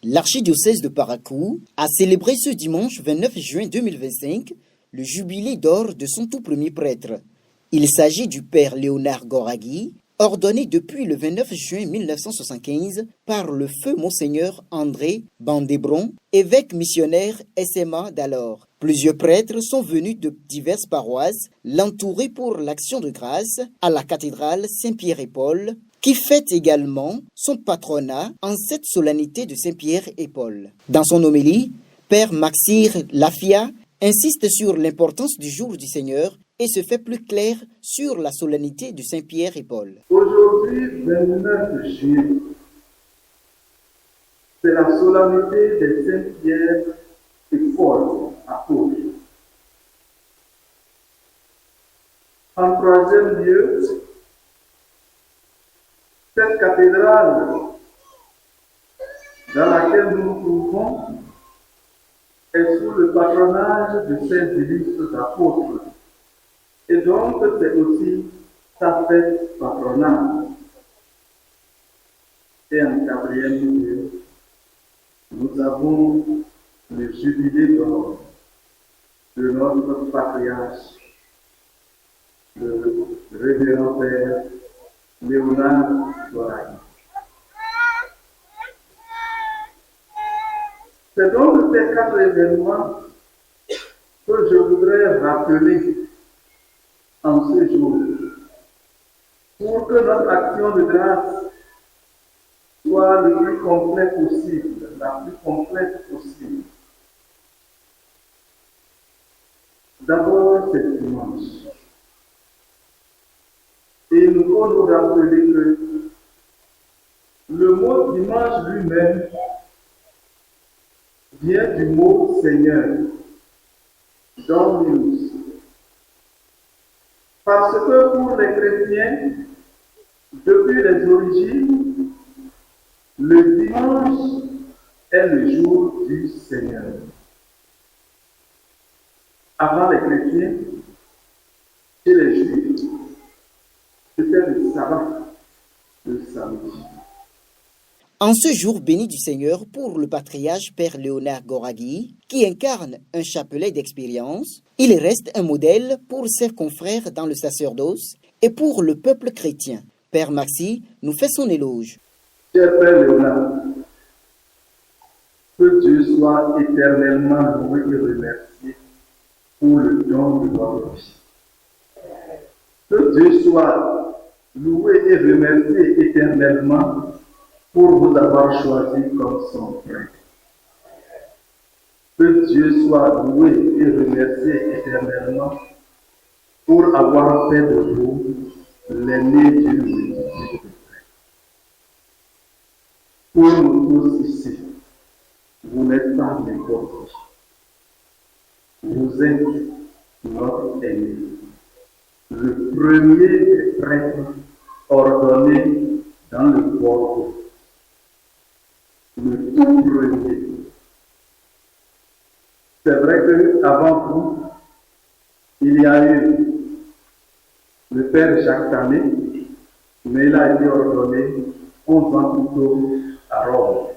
L'archidiocèse de Parakou a célébré ce dimanche 29 juin 2025 le jubilé d'or de son tout premier prêtre. Il s'agit du père Léonard Goragui, ordonné depuis le 29 juin 1975 par le feu Monseigneur André Bandébron, évêque missionnaire SMA d'alors. Plusieurs prêtres sont venus de diverses paroisses l'entourer pour l'action de grâce à la cathédrale Saint-Pierre et Paul, qui fête également son patronat en cette solennité de Saint-Pierre et Paul. Dans son homélie, Père Maxire Lafia insiste sur l'importance du jour du Seigneur et se fait plus clair sur la solennité de Saint-Pierre et Paul. Aujourd'hui, 29 juillet, c'est la solennité de Saint-Pierre et Paul apôtres. En troisième lieu, cette cathédrale dans laquelle nous nous trouvons est sous le patronage de ces illustres apôtres. Et donc, c'est aussi sa fête patronale. Et en quatrième lieu, nous avons le jubilé d'or de notre patriarche, le révérend père Léonard Goragui. C'est donc ces quatre événements que je voudrais rappeler en ce jour, pour que notre action de grâce soit le plus complet possible, la plus complète possible. D'abord, c'est dimanche. Et il nous faut nous rappeler que le mot dimanche lui-même vient du mot Seigneur, Dominus. Parce que pour les chrétiens, depuis les origines, le dimanche est le jour du Seigneur. Avant les chrétiens, chez les Juifs, c'était le sabbat, le samedi. En ce jour béni du Seigneur pour le patriarche Père Léonard Goragui, qui incarne un chapelet d'expérience, il reste un modèle pour ses confrères dans le sacerdoce et pour le peuple chrétien. Père Maxi nous fait son éloge. Cher Père Léonard, que Dieu soit éternellement loué et remercié pour le don de votre vie. Que Dieu soit loué et remercié éternellement pour vous avoir choisi comme son frère. Que Dieu soit loué et remercié éternellement pour avoir fait de vous l'aîné d'une multitude. Pour nous tous ici, vous n'êtes pas n'importe qui. Vous êtes notre aîné, le premier des prêtres ordonnés dans le Borgo. Le tout premier. C'est vrai qu'avant vous, il y a eu le père Jacques Tamé, mais il a été ordonné 11 ans plus tôt à Rome.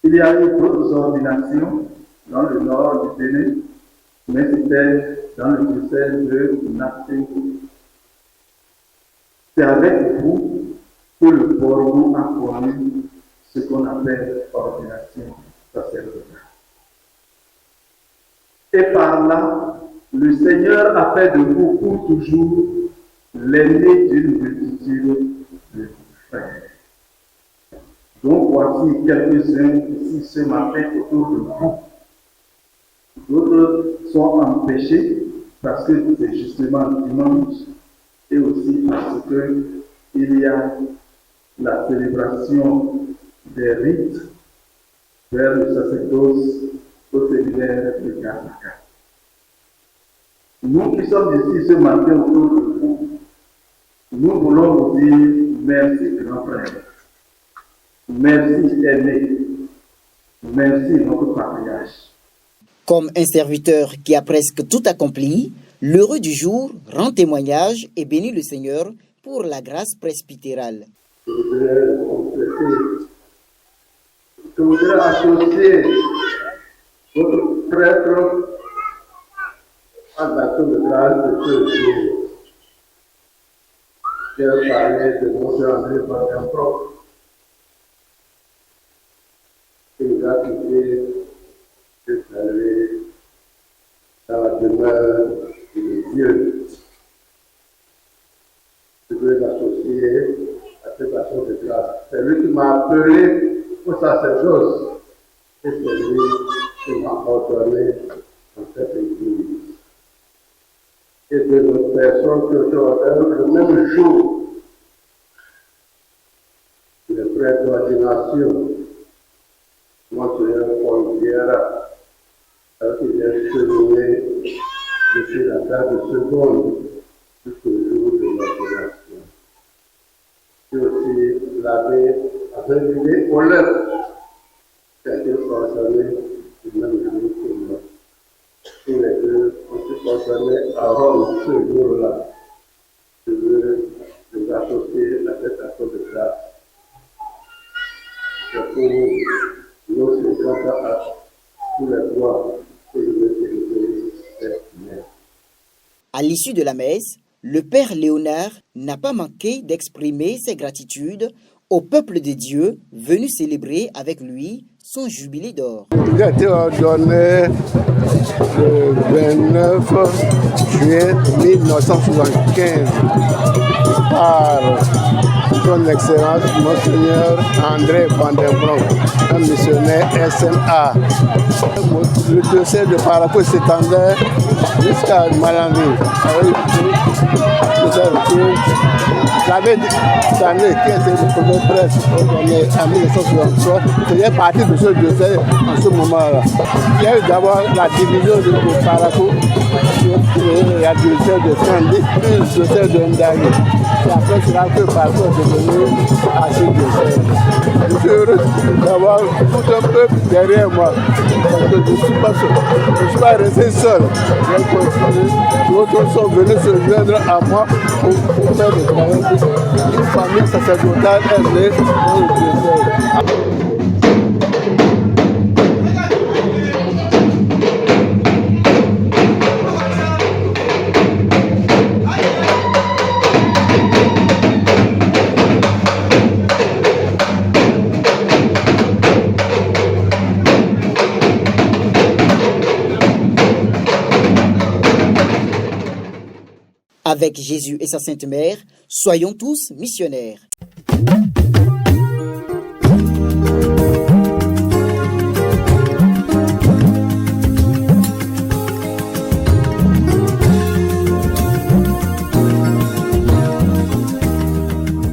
Il y a eu d'autres ordinations dans le nord du Bénin, mais c'était dans le diocèse de Nassau. C'est avec vous que le Borgo a connu ce qu'on appelle ordination sacerdotale. Et par là, le Seigneur a fait de vous pour toujours l'aîné d'une multitude de frères. Donc voici quelques-uns ici ce matin autour de vous. D'autres sont empêchés parce que c'est justement dimanche et aussi parce qu'il y a la célébration des rites vers le sacerdoce au séminaire de Gasaka. Nous qui sommes ici ce matin autour de vous, nous voulons vous dire merci grand frère, merci aîné, merci notre patriarche. Comme un serviteur qui a presque tout accompli, l'heureux du jour rend témoignage et bénit le Seigneur pour la grâce presbytérale. Je voudrais compléter Je voudrais associer votre prêtre à l'action de grâce de ce jour. J'ai parlé de Monsieur André Vandenbroek, qui nous a quittés de saluer dans la demeure de Dieu. Je veux l'associer à cette action de grâce. C'est lui qui m'a appelé au sacerdoce et c'est lui qui m'a ordonné dans cette église. Et de nos personnes que je ordonne le même jour, le prêtre d'ordination, Monseigneur Paul Vieira, qui vient cheminer depuis la date de seconde jusqu'au jour de l'ordination. Et aussi l'abbé Révélé Olympe, qui a été ordonné le même jour que moi. Tous les deux ont été ordonnés à Rome ce jour-là. Je veux les associer à cette action de grâce. C'est pour nous, c'est quant à tous les droits que je veux célébrer cette messe. À l'issue de la messe, le Père Léonard n'a pas manqué d'exprimer ses gratitudes au peuple de Dieu venu célébrer avec lui son jubilé d'or. J'ai été ordonné le 29 juillet 1975 par son Excellence Monseigneur André Vandenbroek, un missionnaire SMA. Le dossier de Parakou s'étendait jusqu'à Malambi. J'avais d'année qui était le premier prêtre ordonné en 1963, faisait partie de ce dossier en ce moment-là. Il y a eu d'abord la division de Parakou, la division de Fendi, puis le dossier de Ndagé. Et après cela, que Parakou est devenu assez dossier. Je suis heureux d'avoir tout un peuple derrière moi, parce que je ne suis pas resté seul. J'ai continué, d'autres sont venus se joindre à moi pour faire le travail. Une famille sacerdotale est née dans le désert. Avec Jésus et sa Sainte Mère, soyons tous missionnaires.